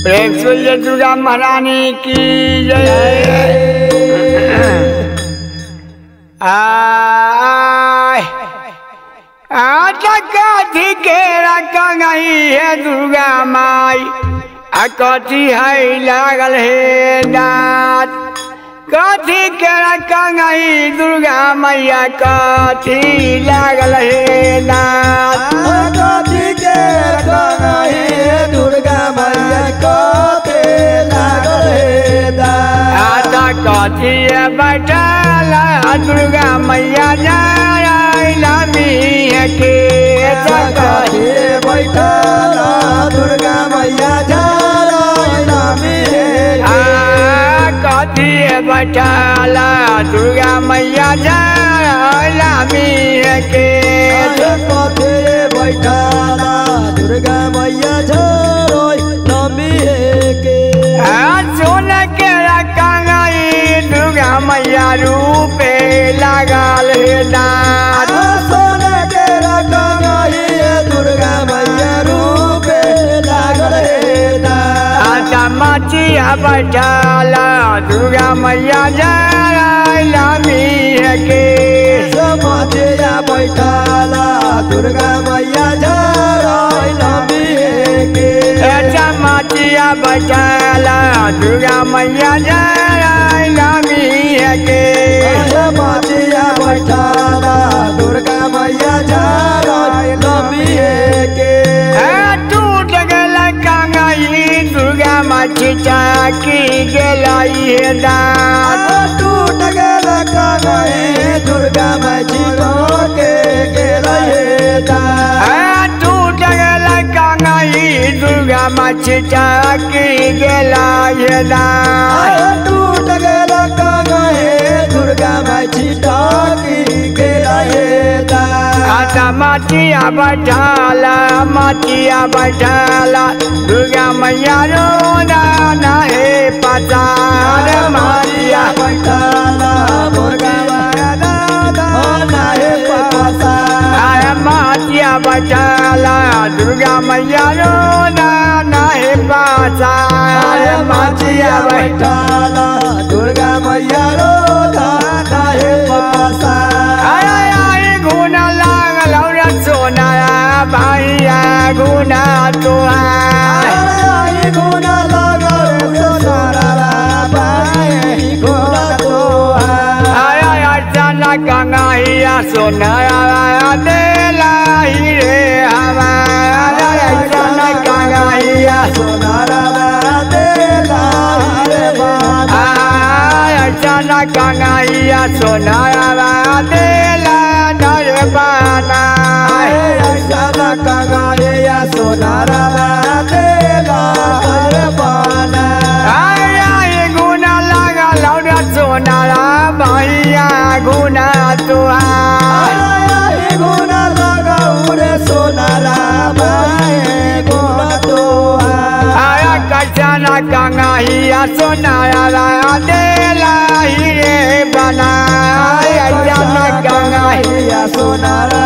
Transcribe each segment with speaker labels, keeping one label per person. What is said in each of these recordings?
Speaker 1: प्रेम से दुर्गा महारानी की जय। कथी के रखी है दुर्गा माई कथी है लागल है दाँत कथी के रखी दुर्गा मैया कथी लागल है दाँत
Speaker 2: कथी के रखी दुर्गा मैया कथी लागल है दाँत
Speaker 1: कथी बैठल दुर्गा मैया के
Speaker 2: कथी बैठल दुर्गा मैया
Speaker 1: कथी बैठल दुर्गा मैया के
Speaker 2: कथी बैठल दुर्गा मैया के
Speaker 1: सोन के रखी दुर्गा मैया रूपे लागल है दाँत
Speaker 2: सोन के रखी दुर्गा मैया रूपे लागल है दाँत
Speaker 1: मचिया बैठल दुर्गा मैया के
Speaker 2: मचिया बैठल दुर्गा मैया के
Speaker 1: मचिया बैठल दुर्गा मैया के
Speaker 2: मचिया बैठल दुर्गा मैया के
Speaker 1: टूट गल कंगई दुर्गा मछी की गई दाँत
Speaker 2: टूट गल कंगई दुर्गा मछी के
Speaker 1: टूट गल कंगई दुर्गा मछी की गई दाँत
Speaker 2: टूट गल कंगई दुर्गा मछी की
Speaker 1: मचिया बैठल दुर्गा मैया रोना है पचार मचिया
Speaker 2: बैठल दुर्गा
Speaker 1: मचिया बैठल दुर्गा मैया रोना है पचार
Speaker 2: मचिया बैठल दुर्गा मैया रोना है
Speaker 1: भैया गुना तुहार
Speaker 2: गुना लगल
Speaker 1: अर्चना गंगाइया सोनारा देला रे हमारा अर्चना गंगाइया
Speaker 2: सोनारा देला
Speaker 1: अर्चना गंगाइया सोनारा देला नरबाना
Speaker 2: कंगारिया सोनारा देला पाना
Speaker 1: गुना लागल सोनारा भैया गुना तुहार
Speaker 2: गुना लगाऊ रे सोनारा गुना तुहार
Speaker 1: कचना गंगाइया सोनारा देला रे बना
Speaker 2: गंगाइया सोनारा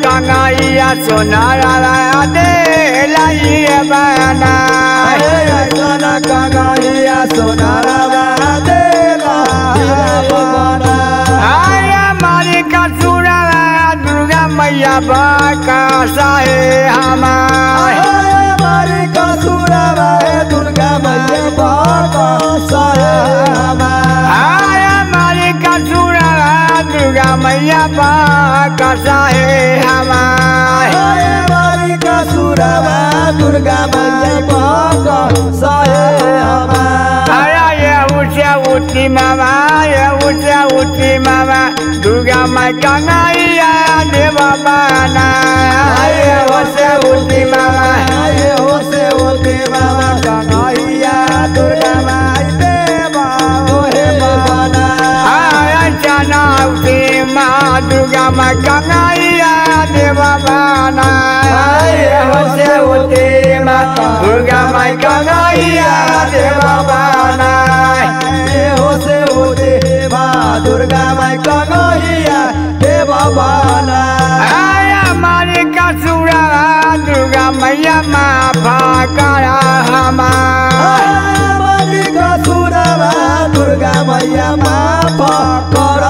Speaker 1: गंगाइया सोनारा देला बना
Speaker 2: गंगाइया सोनारा देला
Speaker 1: हमारी कसुरा दुर्गा मैया बाका साहे
Speaker 2: हमारी कसुरा दुर्गा मैया बाका साहे
Speaker 1: हमारी कसुरा दुर्गा मैया बाका साहे
Speaker 2: हमारी कसुरा दुर्गा मैया बाका साहे
Speaker 1: उठी मामा दुर्गा माई गंगाइया देवा बाना उठी मामा
Speaker 2: गंगाइया दुर्गा माई देवा बाना
Speaker 1: चना उठी माँ दुर्गा माई गंगाइया देवा बाना उठी माँ दुर्गा माई गंगाइया देवा बाना
Speaker 2: होते दुर्गा माई कंगहिया देव बना
Speaker 1: हमारे कसुरा दुर्गा मैया माफ करा
Speaker 2: हमारी कसुरवा दुर्गा मैया माफ कर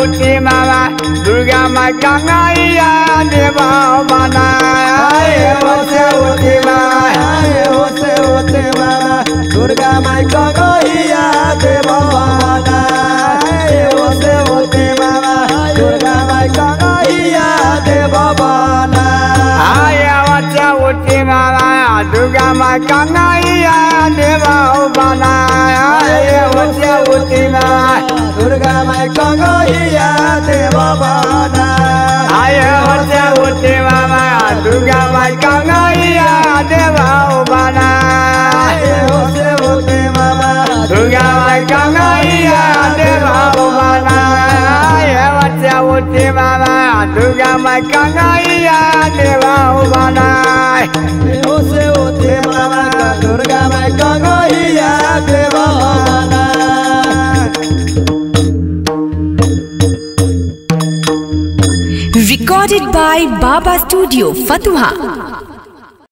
Speaker 1: उठी मामा दुर्गा माई कंगैया देव बना
Speaker 2: उठी मामा दुर्गा माई कंगहिया देव बना उठी मामा दुर्गा माई कंगहिया देव बना
Speaker 1: उठी मामा दुर्गा माई कंगैया देव बना उठी मामा
Speaker 2: दुर्गा माई कंगहिया देव बना
Speaker 1: उठी मामा दुर्गा माई कंगैया देव बना
Speaker 2: उठी मामा
Speaker 1: दुर्गा माई कंगैया देव बना उठी मामा दुर्गा माई कंगैया देव बना
Speaker 2: उठी मामा दुर्गा माई कंगहिया देव बना
Speaker 3: Recorded by Baba Studio, Fatuha.